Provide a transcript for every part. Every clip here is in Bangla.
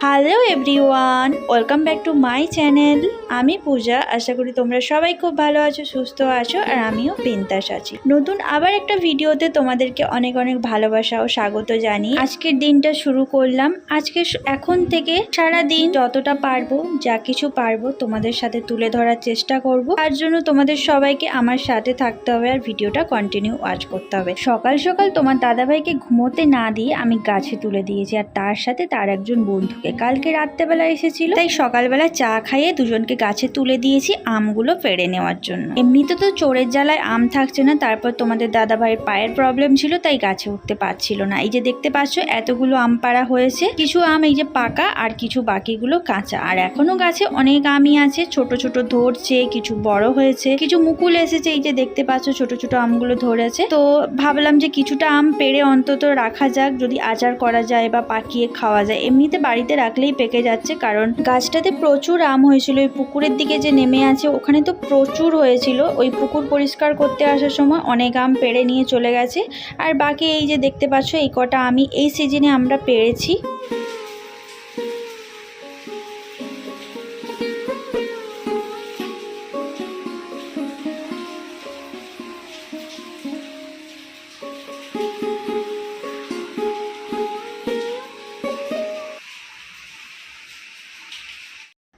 Hello everyone, welcome back to my channel. আমি পূজা। আশা করি তোমরা সবাই খুব ভালো আছো, সুস্থ আছো, আর আমিও বিন্দাস আছি। নতুন আবার একটা ভিডিওতে তোমাদেরকে অনেক অনেক ভালোবাসা ও স্বাগত জানিয়ে আজকের দিনটা শুরু করলাম। আজকে এখন থেকে সারা দিন যতটা পারবো, যা কিছু পারবো তোমাদের সাথে তুলে ধরার চেষ্টা করব। তার জন্য তোমাদের সবাইকে আমার সাথে থাকতে হবে আর ভিডিওটা কন্টিনিউ ওয়াচ করতে হবে। সকাল সকাল তোমার দাদাভাইকে ঘুমোতে না দিয়ে আমি গাছে তুলে দিয়েছি, আর তার সাথে তার একজন বন্ধুকে। কালকে রাত্রেবেলা এসেছিল, তাই সকালবেলা চা খাইয়ে দুজনকে গাছে তুলে দিয়েছি আমগুলো পেড়ে নেওয়ার জন্য। এমনিতে তো চোরের জ্বালায় আম থাকছে না, তারপর তোমাদের দাদা ভাইয়ের পায়ের প্রবলেম ছিল, তাই গাছে উঠতে পারছিল না। এই যে দেখতে পাচ্ছ এতগুলো আম পাড়া হয়েছে। কিছু আম এই যে পাকা, আর কিছু বাকিগুলো কাঁচা। আর এখনো গাছে অনেক আমই আছে, ছোট ছোট ধরছে, কিছু বড় হয়েছে, কিছু মুকুল এসেছে। এই যে দেখতে পাচ্ছ ছোট ছোট আমগুলো ধরেছে। তো ভাবলাম যে কিছুটা আম পেড়ে অন্তত রাখা যাক, যদি আচার করা যায় বা পাকিয়ে খাওয়া যায়। এমনিতে বাড়িতে রাখলেই পেকে যাচ্ছে, কারণ গাছটাতে প্রচুর আম হয়েছিল। ওই পুকুরের দিকে যে নেমে আছে ওখানে তো প্রচুর হয়েছিল। ওই পুকুর পরিষ্কার করতে আসার সময় অনেক আম পেড়ে নিয়ে চলে গেছে। আর বাকি এই যে দেখতে পাচ্ছ এই কটা আমি এই সিজনে আমরা পেড়েছি।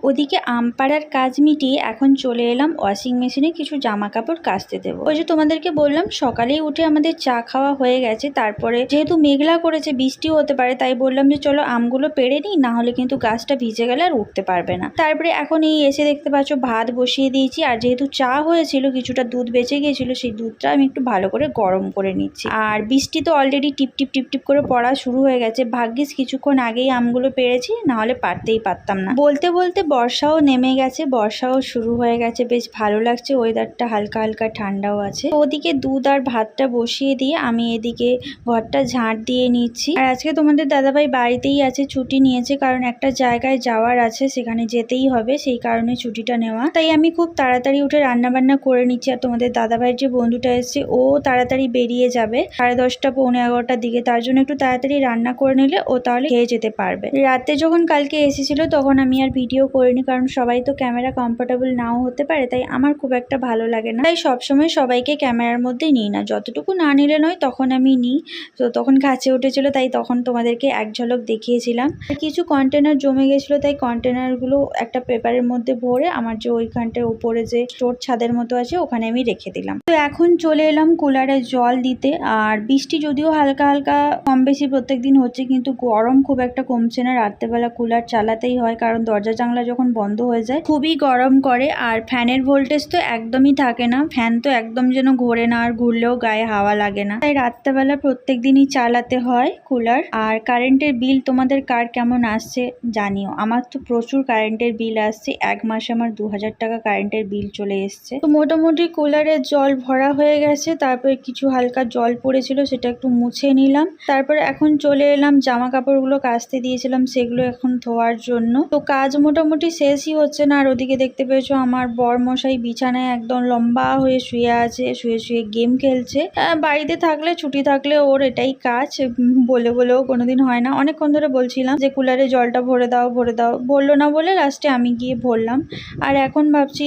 ওদিকে আম পাড়ার কাজ মিটিয়ে এখন চলে এলাম ওয়াশিং মেশিনে কিছু জামা কাপড় কাচতে দেবো। ওই যে তোমাদেরকে বললাম সকালেই উঠে আমাদের চা খাওয়া হয়ে গেছে। তারপরে যেহেতু মেঘলা করেছে, বৃষ্টিও হতে পারে, তাই বললাম যে চলো আমগুলো পেড়ে নিই, না হলে কিন্তু গাছটা ভিজে গেলে আর উঠতে পারবে না। তারপরে এখন এই এসে দেখতে পাচ্ছ ভাত বসিয়ে দিয়েছি। আর যেহেতু চা হয়েছিল, কিছুটা দুধ বেঁচে গিয়েছিল, সেই দুধটা আমি একটু ভালো করে গরম করে নিচ্ছি। আর বৃষ্টি তো অলরেডি টিপ টিপ টিপ টিপ করে পড়া শুরু হয়ে গেছে। ভাগ্যিস কিছুক্ষণ আগেই আমগুলো পেড়েছি, না হলে পারতেই পারতাম না। বলতে বলতে বর্ষাও নেমে গেছে, বর্ষাও শুরু হয়ে গেছে। বেশ ভালো লাগছে, ওয়েদারটা হালকা হালকা ঠান্ডাও আছে। ওদিকে দুধ আর ভাতটা বসিয়ে দিয়ে আমি এদিকে ঘরটা ঝাঁট দিয়ে নিচ্ছি। আর আজকে তোমাদের দাদাভাই বাড়িতেই আছে, ছুটি নিয়েছে, কারণ একটা জায়গায় যাওয়ার আছে, সেখানে যেতেই হবে, সেই কারণে ছুটিটা নেওয়া। তাই আমি খুব তাড়াতাড়ি উঠে রান্না বান্না করে নিচ্ছি। আর তোমাদের দাদাভাইয়ের যে বন্ধুটা এসেছে ও তাড়াতাড়ি বেরিয়ে যাবে 10:30 পৌনে 11টার দিকে, তার জন্য একটু তাড়াতাড়ি রান্না করে নিলে ও তাহলে খেয়ে যেতে পারবে। রাতে যখন কালকে এসেছিল তখন আমি আর ভিডিও করিনি, কারণ সবাই তো ক্যামেরা কমফোর্টেবল নাও হতে পারে, তাই আমার খুব একটা ভালো লাগে না। তাই সবসময় সবাইকে ক্যামেরার মধ্যে নিই না, যতটুকু না নিলে নয় তখন আমি নিই। তো তখন গাছে উঠেছিল, তাই তখন তোমাদেরকে এক ঝলক দেখিয়েছিলাম। কিছু কন্টেনার জমে গেছিলো, তাই কন্টেনারগুলো একটা পেপারের মধ্যে ভরে আমার যে ওইখানটার উপরে যে স্টোর ছাদের মতো আছে ওখানে আমি রেখে দিলাম। তো এখন চলে এলাম কুলারে জল দিতে। আর বৃষ্টি যদিও হালকা হালকা কম বেশি প্রত্যেকদিন হচ্ছে, কিন্তু গরম খুব একটা কমছে না। রাত্রেবেলা কুলার চালাতেই হয়, কারণ দরজা জানলা যখন বন্ধ হয়ে যায় খুবই গরম করে। আর ফ্যানের ভোল্টেজ তো একদমই থাকে না, ফ্যান তো একদম যেন ঘোরে না, আর ঘুরলেও গায়ে হাওয়া লাগে না, তাই রাত্রেবেলা প্রত্যেক দিনই চালাতে হয় কুলার। আর কারেন্টের বিল তোমাদের কার কেমন আসছে জানিও। আমার তো প্রচুর কারেন্টের বিল আসছে, এক মাসে আমার 2000 টাকা কারেন্টের বিল চলে এসছে। তো মোটামুটি কুলারের জল ভরা হয়ে গেছে, তারপরে কিছু হালকা জল পড়েছিল সেটা একটু মুছে নিলাম। তারপরে এখন চলে এলাম জামা কাপড়গুলো কাচতে দিয়েছিলাম, সেগুলো এখন ধোয়ার জন্য। তো কাজ মোটামুটি শেষই হচ্ছে না। আর ওদিকে দেখতে পেয়েছো আমার বর মশাই বিছানায় একদম লম্বা হয়ে শুয়ে আছে, শুয়ে শুয়ে গেম খেলছে। বাড়িতে থাকলে ছুটি থাকলে ওর এটাই কাজ, বলে বলেও কোনোদিন হয় না। অনেকক্ষণ ধরে বলছিলাম যে কুলারে জলটা ভরে দাও ভরে দাও, বললো না বলে লাস্টে আমি গিয়ে ভরলাম। আর এখন ভাবছি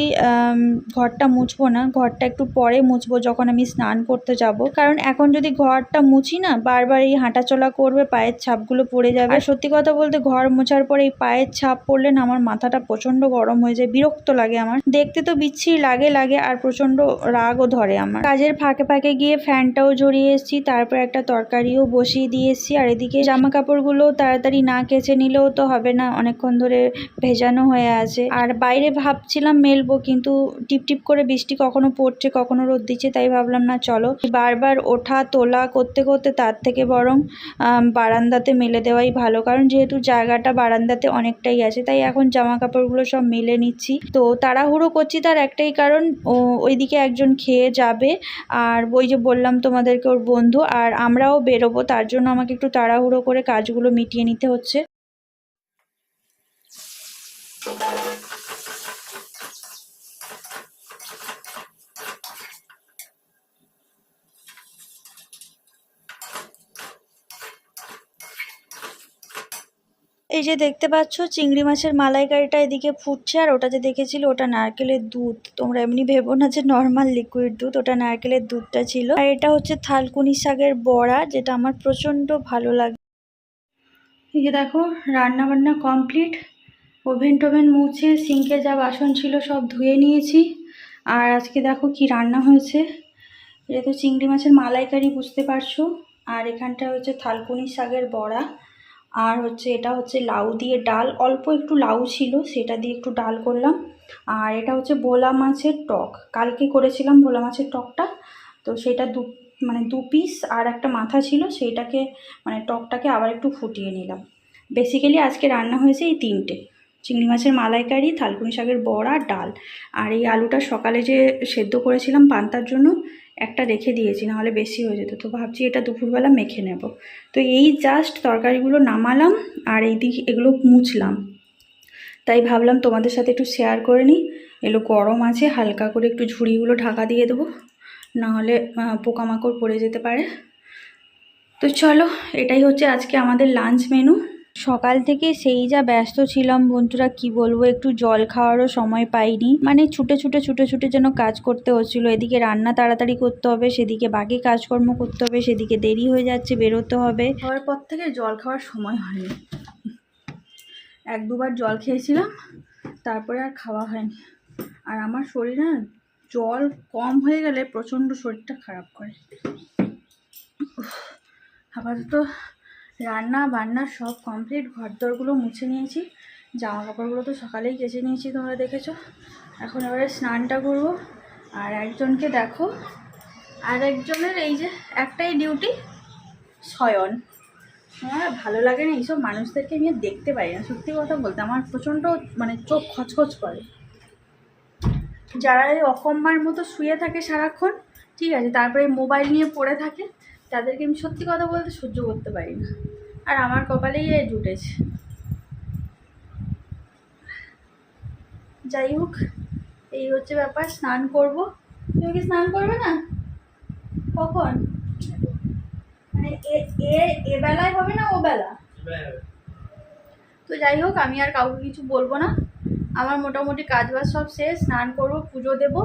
ঘরটা মুছবো না, ঘরটা একটু পরে মুছবো যখন আমি স্নান করতে যাব, কারণ এখন যদি ঘরটা মুছি না বারবার এই হাঁটাচলা করবে, পায়ের ছাপগুলো পড়ে যাবে। আর সত্যি কথা বলতে ঘর মোছার পরে এই পায়ের ছাপ পড়লে না আমার মাথা মাথাটা প্রচন্ড গরম হয়ে যায়, বিরক্ত লাগে আমার, দেখতে তো বিচ্ছিরি লাগে আর প্রচন্ড রাগও ধরে আমার। কাজের ফাঁকে ফাঁকে গিয়ে ফ্যানটাও ঝরিয়ে এসেছি, তারপর একটা তরকারিও বসিয়ে দিয়েছি। আর এদিকে জামা কাপড়গুলো তাড়াতাড়ি না কেচে নিলেও তো হবে না, অনেকক্ষণ ধরে ভেজানো হয়ে আছে। আর বাইরে ভাবছিলাম মেলবো, কিন্তু টিপ টিপ করে বৃষ্টি কখনো পড়ছে কখনো রোদ দিচ্ছে, তাই ভাবলাম না চলো বারবার ওঠা তোলা করতে করতে তার থেকে বরং বারান্দাতে মেলে দেওয়াই ভালো, কারণ যেহেতু জায়গাটা বারান্দাতে অনেকটাই আছে, তাই এখন জামা কাপড়গুলো সব মেলে নিচ্ছি। তো তাড়াহুড়ো করছি তার একটাই কারণ, ওইদিকে একজন খেয়ে যাবে, আর ওই যে বললাম তোমাদেরকে ওর বন্ধু, আর আমরাও বেরোবো, তার জন্য আমাকে একটু তাড়াহুড়ো করে কাজগুলো মিটিয়ে নিতে হচ্ছে। এই যে দেখতে পাচ্ছ চিংড়ি মাছের মালাইকারিটা এদিকে ফুটছে, আর ওটা যে দেখেছিল ওটা নারকেলের দুধ। তোমরা এমনি ভেবো না যে নর্মাল লিকুইড দুধ, ওটা নারকেলের দুধটা ছিল। আর এটা হচ্ছে থালকুনি শাকের বড়া, যেটা আমার প্রচন্ড ভালো লাগে। এই যে দেখো রান্না বান্না কমপ্লিট, ওভেন টোভেন মুছে সিঙ্কে যা বাসন ছিল সব ধুয়ে নিয়েছি। আর আজকে দেখো কি রান্না হয়েছে, এটা তো চিংড়ি মাছের মালাইকারি বুঝতে পারছো, আর এখানটা হচ্ছে থালকুনি শাকের বড়া, আর হচ্ছে এটা হচ্ছে লাউ দিয়ে ডাল, অল্প একটু লাউ ছিল সেটা দিয়ে একটু ডাল করলাম। আর এটা হচ্ছে ভোলা মাছের টক, কালকে করেছিলাম ভোলা মাছের টকটা, তো সেটা দু পিস আর একটা মাথা ছিল, সেইটাকে টকটাকে আবার একটু ফুটিয়ে নিলাম। বেসিক্যালি আজকে রান্না হয়েছে এই তিনটে, চিংড়ি মাছের মালাইকারি, থালকুনি শাকের বড়া, ডাল। আর এই আলুটা সকালে যে সেদ্ধ করেছিলাম পান্তার জন্য একটা রেখে দিয়েছি, নাহলে বেশি হয়ে যেত, তো ভাবছি এটা দুপুরবেলা মেখে নেব। তো এই জাস্ট তরকারিগুলো নামালাম আর এইদিকে এগুলো মুছলাম, তাই ভাবলাম তোমাদের সাথে একটু শেয়ার করে নিই। এগুলো গরম আছে, হালকা করে একটু ঝুড়িগুলো ঢাকা দিয়ে দেবো, নাহলে পোকামাকড় পড়ে যেতে পারে। তো চলো, এটাই হচ্ছে আজকে আমাদের লাঞ্চ মেনু। সকাল থেকে সেই যা ব্যস্ত ছিলাম বন্ধুরা, কি বলবো, একটু জল খাওয়ারও সময় পাইনি, ছুটে যেন কাজ করতে হচ্ছিল। এদিকে রান্না তাড়াতাড়ি করতে হবে, সেদিকে বাকি কাজকর্ম করতে হবে, সেদিকে দেরি হয়ে যাচ্ছে, বেরোতে হবে। খাওয়ার পর থেকে জল খাওয়ার সময় হয়নি, এক দুবার জল খেয়েছিলাম, তারপরে আর খাওয়া হয়নি। আর আমার শরীরে জল কম হয়ে গেলে প্রচণ্ড শরীরটা খারাপ করে। আপাতত রান্না বান্না সব কমপ্লিট, ঘরদোরগুলো মুছে নিয়েছি, জামা কাপড়গুলো তো সকালেই কেচে নিয়েছি তোমরা দেখেছো। এখন এবারে স্নানটা করব। আর একজনকে দেখো, আর একজনের এই যে একটাই ডিউটি, শয়ন। আমার ভালো লাগে না এইসব মানুষদেরকে আমি দেখতে পাই না, সত্যি কথা বলতে আমার প্রচণ্ড চোখ খচখচ করে। যারা এই অকম্মার মতো শুয়ে থাকে সারাক্ষণ, ঠিক আছে, তারপরে মোবাইল নিয়ে পড়ে থাকে, তাদেরকে আমি সত্যি কথা বলতে সহ্য করতে পারি না। আর আমার কপালেই জুটেছে। যাই হোক, এই হচ্ছে ব্যাপার। স্নান করব। তুমি কি স্নান করবে না? কখন? এ বেলায় হবে না ও বেলা? তো যাই হোক, আমি আর কাউকে কিছু বলবো না, আমার মোটামুটি কাজবাজ সব শেষ। স্নান করব, পুজো দেবো।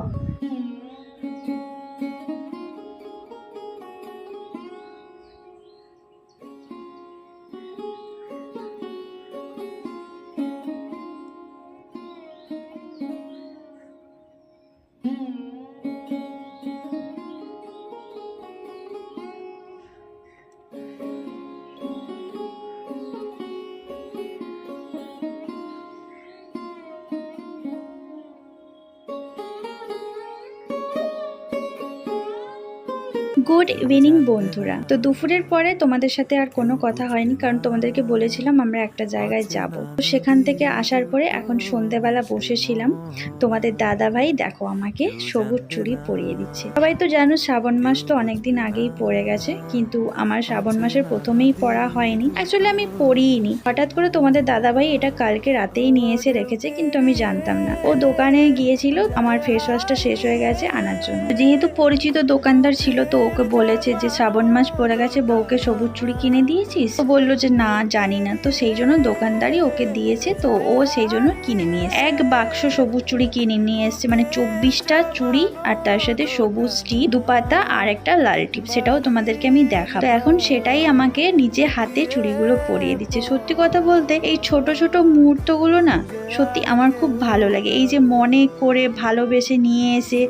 গুড ইভিনিং বন্ধুরা। তো দুপুরের পরে তোমাদের সাথে আর কোনো কথা হয়নি, কারণ তোমাদেরকে বলেছিলাম আমরা একটা জায়গায় যাব। তো সেখান থেকে আসার পরে এখন সন্ধেবেলা বসেছিলাম, তোমাদের দাদা ভাই দেখো আমাকে সবুজ চুড়ি পরিয়ে দিচ্ছে। সবাই তো জানো শ্রাবণ মাস তো অনেকদিন আগেই পড়ে গেছে, কিন্তু আমার শ্রাবণ মাসের প্রথমেই পড়া হয়নি, অ্যাকচুয়ালি আমি পড়িনি। হঠাৎ করে তোমাদের দাদা ভাই এটা কালকে রাতেই নিয়ে এসে রেখেছে, কিন্তু আমি জানতাম না। ও দোকানে গিয়েছিল আমার ফেস ওয়াশটা শেষ হয়ে গেছে আনার জন্য, যেহেতু পরিচিত দোকানদার ছিল তো ওকে বলেছে যে শ্রাবণ মাস পড়ে গেছে, বউকে সবুজ চুড়ি কিনে দিয়েছিস? তো বললো যে না জানি না। তো সেই জন্য দোকানদারই ওকে দিয়েছে, তো ও সেই জন্য কিনে নিয়ে এসেছে। এক বাক্স সবুজ চুড়ি কিনে নিয়ে এসছে, মানে 24টা চুড়ি, আর তার সাথে সবুজ টিপ, দুপাতা আর একটা লাল টিপ, সেটাও তোমাদেরকে আমি দেখাবো। তো এখন সেটাই আমাকে নিজে হাতে চুড়িগুলো পরিয়ে দিচ্ছে। সত্যি কথা বলতে এই ছোট ছোট মুহূর্তগুলো না সত্যি আমার খুব ভালো লাগে। এই যে মনে করে ভালোবেসে নিয়ে এসে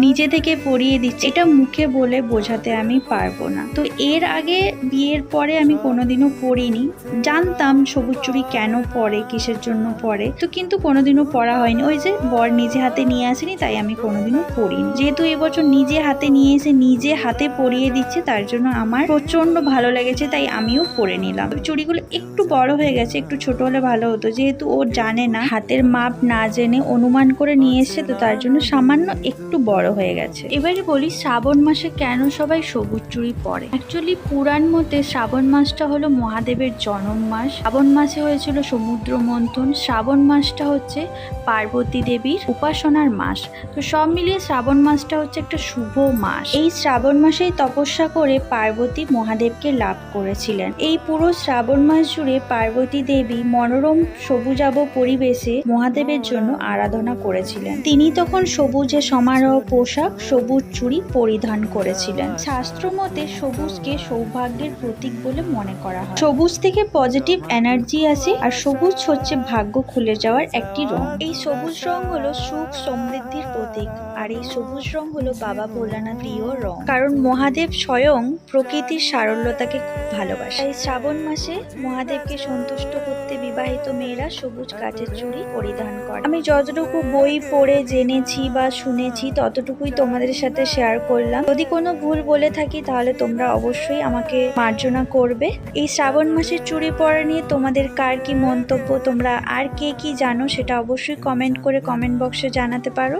নিজে থেকে পরিয়ে দিচ্ছে, এটা মুখে বলে বোঝাতে আমি পারবো না। তো এর আগে বিয়ের পরে আমি কোনোদিনও পরিনি, জানতাম সবুজ চুড়ি কেন পরে, কিসের জন্য পরে, তো কিন্তু কোনোদিনও পরা হয়নি। ওই যে বর নিজে হাতে নিয়ে আসেনি, তাই আমি কোনোদিনও পরিনি। যেহেতু এবছর নিজে হাতে নিয়ে এসে নিজে হাতে পরিয়ে দিচ্ছে, তার জন্য আমার প্রচন্ড ভালো লেগেছে, তাই আমিও পরে নিলাম। চুড়িগুলো একটু বড় হয়ে গেছে, একটু ছোট হলে ভালো হতো। যেহেতু ও জানে না, হাতের মাপ না জেনে অনুমান করে নিয়ে এসছে, তো তার জন্য সামান্য একটু বড় হয়ে গেছে। এবারে বলি শ্রাবণ মাসে কেন সবাই সবুজ চুড়ি পরে। অ্যাকচুয়ালি পুরাণ মতে শ্রাবণ মাসটা হলো মহাদেবের জন্ম মাস। শ্রাবণ মাসে হয়েছিল সমুদ্র মন্থন। শ্রাবণ মাসটা হচ্ছে পার্বতী দেবীর উপাসনার মাস। তো সব মিলিয়ে শ্রাবণ মাসটা হচ্ছে একটা শুভ মাস। এই শ্রাবণ মাসেই তপস্যা করে পার্বতী মহাদেবকে লাভ করেছিলেন। এই পুরো শ্রাবণ মাস জুড়ে পার্বতী দেবী মনোরম সবুজাভ পরিবেশে মহাদেবের জন্য আরাধনা করেছিলেন। তিনি তখন সবুজে সমারোহ পোশাক, সবুজ চুড়ি পরিধান করেছিলেন। শাস্ত্র মতে সবুজকে সৌভাগ্যের প্রতীক বলে মনে করা হয়। সবুজ থেকে পজিটিভ এনার্জি আসে, আর সবুজ হচ্ছে ভাগ্য খুলে যাওয়ার একটি রং। এই সবুজ রং হলো সুখ সমৃদ্ধির প্রতীক, আর এই সবুজ রং হলো বাবা ভোলানাথ প্রিয় রং, কারণ মহাদেব স্বয়ং প্রকৃতির সারল্যতাকে খুব ভালোবাসে। তাই শ্রাবণ মাসে মহাদেবকে সন্তুষ্ট করতে বিবাহিত মেয়েরা সবুজ কাঠের চুড়ি পরিধান করে। আমি যতটুকু বই পড়ে জেনেছি বা শুনেছি ততটুকুই তোমাদের সাথে শেয়ার করলাম। যদি কোনো ভুল বলে থাকি তাহলে তোমরা অবশ্যই আমাকে মার্জনা করবে। এই শ্রাবণ মাসের চুড়ি পরা নিয়ে তোমাদের কার কি মন্তব্য, তোমরা আর কে কি জানো সেটা অবশ্যই কমেন্ট করে কমেন্ট বক্সে জানাতে পারো।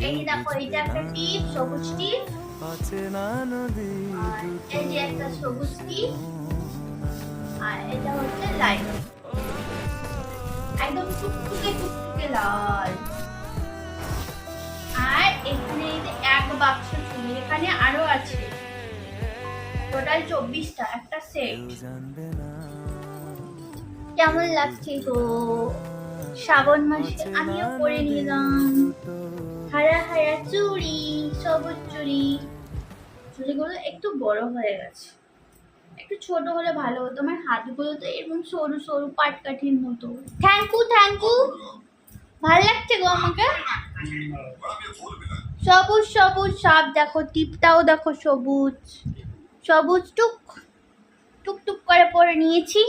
এই দেখো, এটা একটা টিপ, সবুজ টিপ, এই যে একটা সবুজ টিপ, আর এটা হচ্ছে লাইট, একদম টুকটুকে টুকটুকে লাল। আর এখানে এই যে এক বাক্স চুড়ি, এখানে আরো আছে টোটাল 24টা, একটা সেট। কেমন লাগছে তো শ্রাবণ মাসে আমিও পরে নিলাম হারা হারা চুড়ি, সবুজ চুড়ি। চুড়িগুলো একটু বড় হয়ে গেছে, একটু ছোট হলে ভালো হতো। আমার হাতগুলো তো এরকম সরু সরু পাটকাঠির মতো। থ্যাংক ইউ, ভালো লাগছে গো আমাকে। সবুজ সবুজ সব দেখো, টিপটাও দেখো সবুজ সবুজ, টুক টুক টুক করে পরে নিয়েছি।